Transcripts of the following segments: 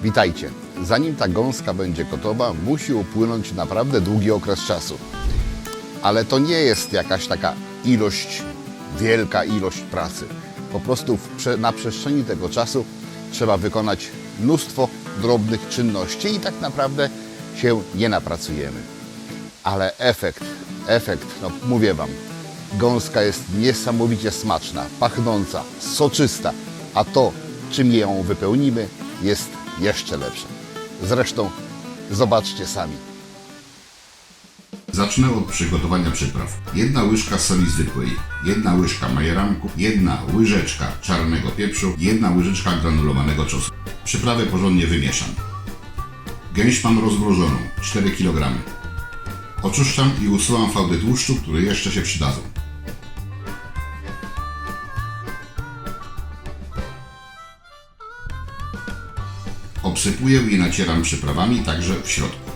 Witajcie. Zanim ta gąska będzie gotowa, musi upłynąć naprawdę długi okres czasu. Ale to nie jest jakaś taka wielka ilość pracy. Po prostu na przestrzeni tego czasu trzeba wykonać mnóstwo drobnych czynności i tak naprawdę się nie napracujemy. Ale efekt, no mówię Wam, gąska jest niesamowicie smaczna, pachnąca, soczysta, a to, czym ją wypełnimy, jest jeszcze lepsze. Zresztą zobaczcie sami. Zacznę od przygotowania przypraw. 1 łyżka soli zwykłej, 1 łyżka majeranku, 1 łyżeczka czarnego pieprzu, 1 łyżeczka granulowanego czosnku. Przyprawy porządnie wymieszam. Gęś mam rozmrożoną, 4 kg. Oczyszczam i usuwam fałdy tłuszczu, które jeszcze się przydadzą. Obsypuję i nacieram przyprawami także w środku.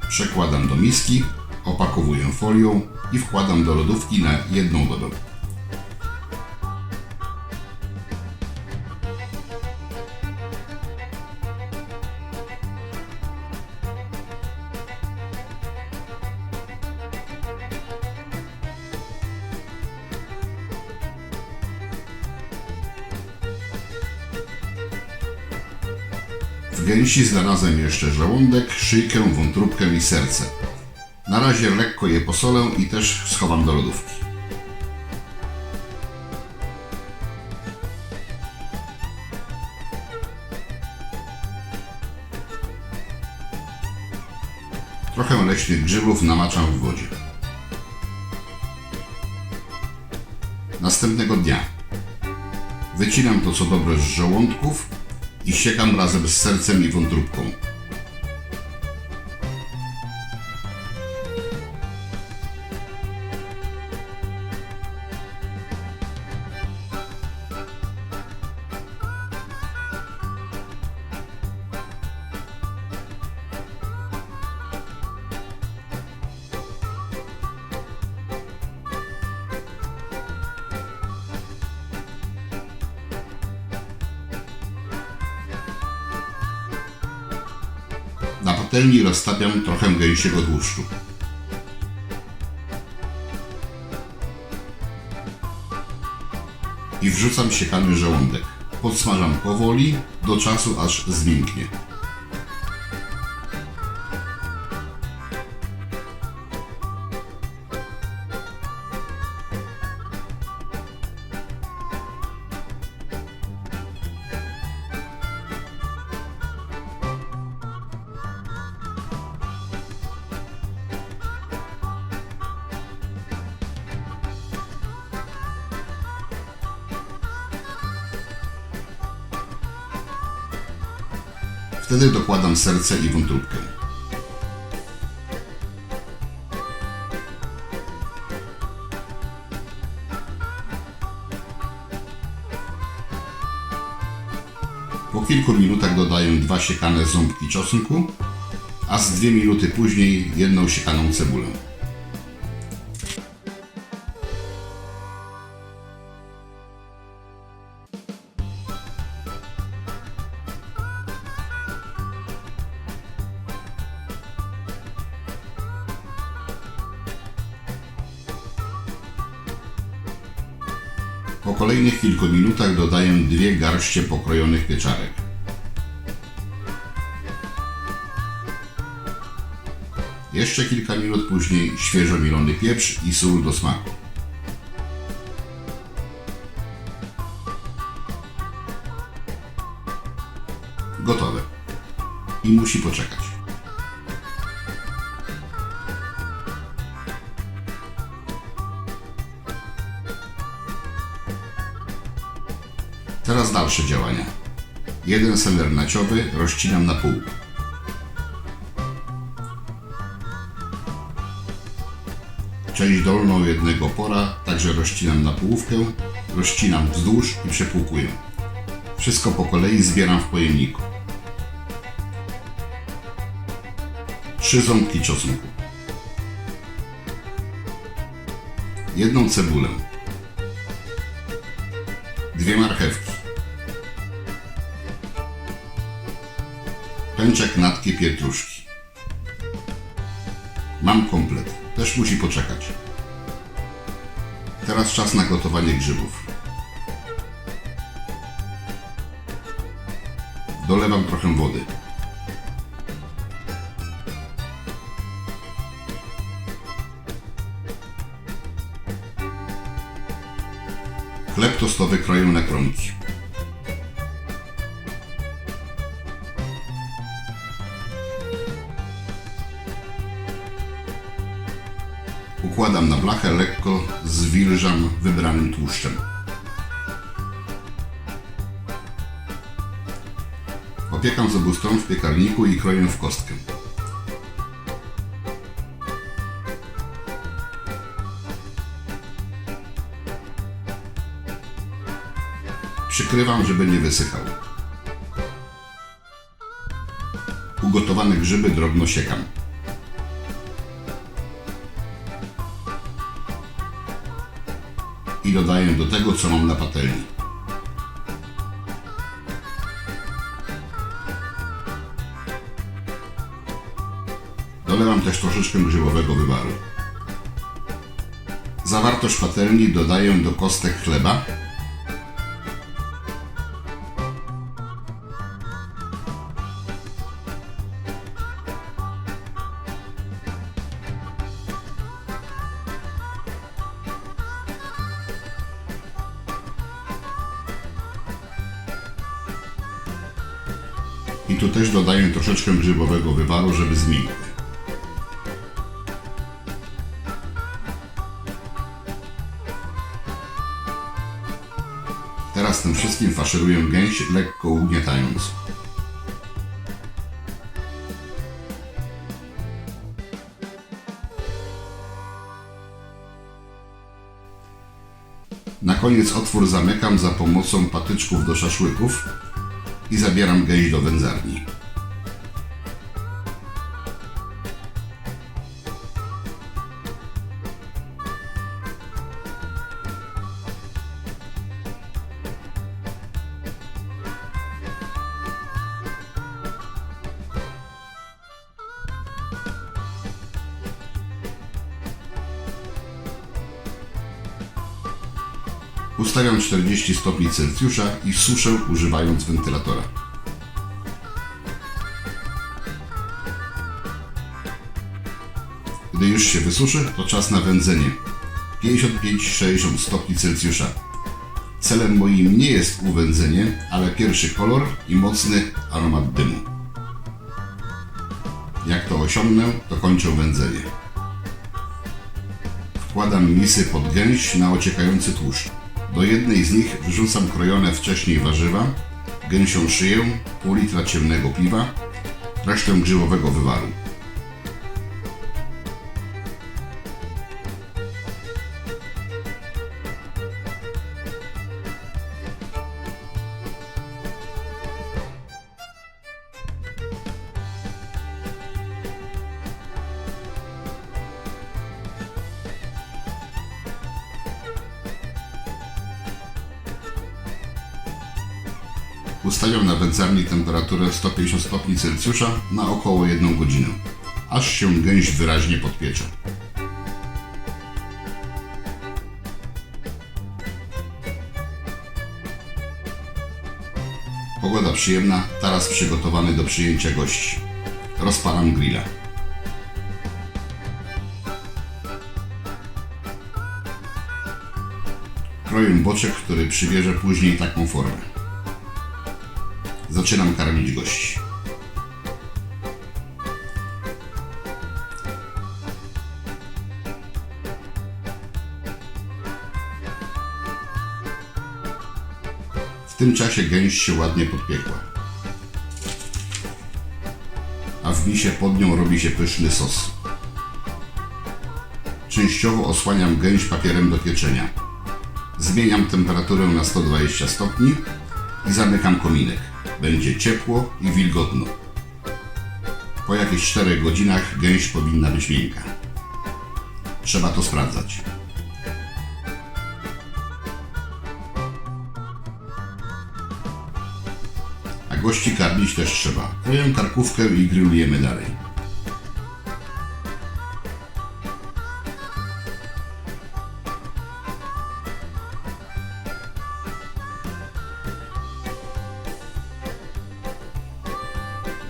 Przekładam do miski, opakowuję folią i wkładam do lodówki na 1 dobę. W gęsi znalazłem jeszcze żołądek, szyjkę, wątróbkę i serce. Na razie lekko je posolę i też schowam do lodówki. Trochę leśnych grzybów namaczam w wodzie. Następnego dnia wycinam to co dobre z żołądków i siekam razem z sercem i wątróbką. Na patelni roztapiam trochę gęsiego tłuszczu. I wrzucam siekany żołądek. Podsmażam powoli do czasu, aż zmięknie. Wtedy dokładam serce i wątróbkę. Po kilku minutach dodaję 2 siekane ząbki czosnku, a z 2 minuty później 1 siekaną cebulę. Po kolejnych kilku minutach dodaję 2 garście pokrojonych pieczarek. Jeszcze kilka minut później świeżo mielony pieprz i sól do smaku. Gotowe. I musi poczekać. Teraz dalsze działania. 1 seler naciowy rozcinam na pół. Część dolną jednego pora także rozcinam na połówkę Rozcinam wzdłuż i przepłukuję. Wszystko po kolei zbieram w pojemniku. 3 ząbki czosnku. 1 cebulę. 2 marchewki. Pęczek natki pietruszki. Mam komplet. Też musi poczekać. Teraz czas na gotowanie grzybów. Dolewam trochę wody. Chleb tostowy kroję na kromki. Układam na blachę, lekko zwilżam wybranym tłuszczem. Opiekam z obu stron w piekarniku i kroję w kostkę. Przykrywam, żeby nie wysychał. Ugotowane grzyby drobno siekam. I dodaję do tego, co mam na patelni. Dolewam też troszeczkę grzybowego wywaru. Zawartość patelni dodaję do kostek chleba. I tu też dodaję troszeczkę grzybowego wywaru, żeby zmiękły. Teraz tym wszystkim faszeruję gęś, lekko ugniatając. Na koniec otwór zamykam za pomocą patyczków do szaszłyków i zabieram gęś do wędzarni. Ustawiam 40 stopni Celsjusza i suszę używając wentylatora. Gdy już się wysuszy, to czas na wędzenie. 55-60 stopni Celsjusza. Celem moim nie jest uwędzenie, ale pierwszy kolor i mocny aromat dymu. Jak to osiągnę, to kończę wędzenie. Wkładam misy pod gęś na ociekający tłuszcz. Do jednej z nich wrzucam krojone wcześniej warzywa, gęsią szyję, pół litra ciemnego piwa, resztę grzybowego wywaru. Ustawiam na wędzarni temperaturę 150 stopni Celsjusza na około 1 godzinę, aż się gęś wyraźnie podpiecze. Pogoda przyjemna, taras przygotowany do przyjęcia gości. Rozpalam grilla. Kroję boczek, który przybierze później taką formę. Zaczynam karmić gości. W tym czasie gęś się ładnie podpiekła. A w misie pod nią robi się pyszny sos. Częściowo osłaniam gęś papierem do pieczenia. Zmieniam temperaturę na 120 stopni i zamykam kominek. Będzie ciepło i wilgotno. Po jakichś 4 godzinach gęś powinna być miękka. Trzeba to sprawdzać. A gości karmić też trzeba. Kroję karkówkę i grillujemy dalej.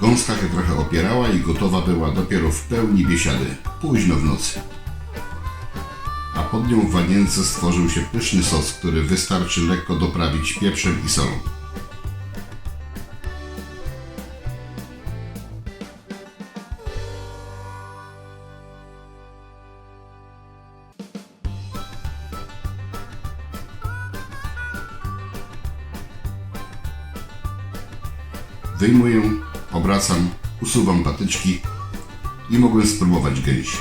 Gąska się trochę opierała i gotowa była dopiero w pełni biesiady, późno w nocy. A pod nią w wanience stworzył się pyszny sos, który wystarczy lekko doprawić pieprzem i solą. Wyjmuję, obracam, usuwam patyczki i mogłem spróbować gęsi.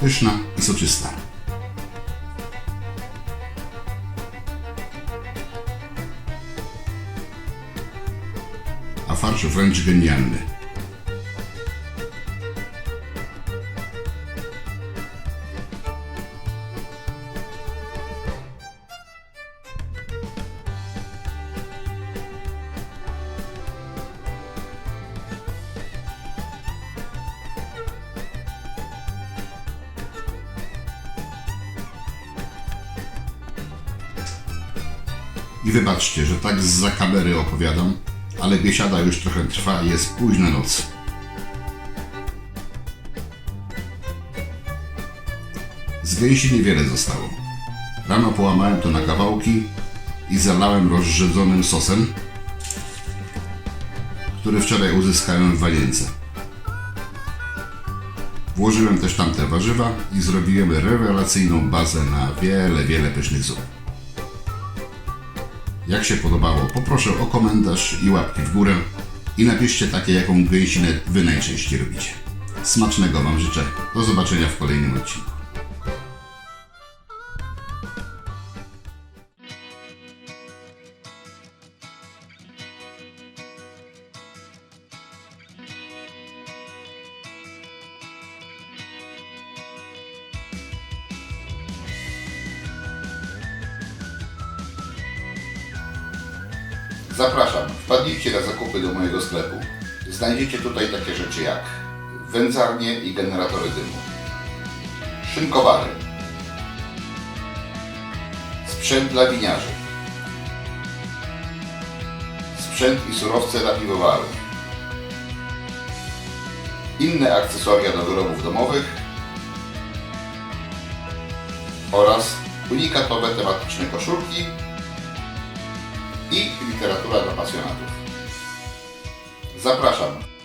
Pyszna i soczysta. A farsz wręcz genialny. I wybaczcie, że tak zza kamery opowiadam, ale biesiada już trochę trwa i jest późna noc. Z gęsi niewiele zostało. Rano połamałem to na kawałki i zalałem rozrzedzonym sosem, który wczoraj uzyskałem w wanience. Włożyłem też tamte warzywa i zrobiłem rewelacyjną bazę na wiele pysznych zup. Jak się podobało, poproszę o komentarz i łapki w górę i napiszcie takie, jaką gęsinę Wy najczęściej robicie. Smacznego Wam życzę. Do zobaczenia w kolejnym odcinku. Zapraszam, wpadnijcie na zakupy do mojego sklepu. Znajdziecie tutaj takie rzeczy jak wędzarnie i generatory dymu, szynkowary, sprzęt dla winiarzy, sprzęt i surowce dla piwowarów, inne akcesoria do wyrobów domowych oraz unikatowe tematyczne koszulki i literatura dla pasjonatów. Zapraszam!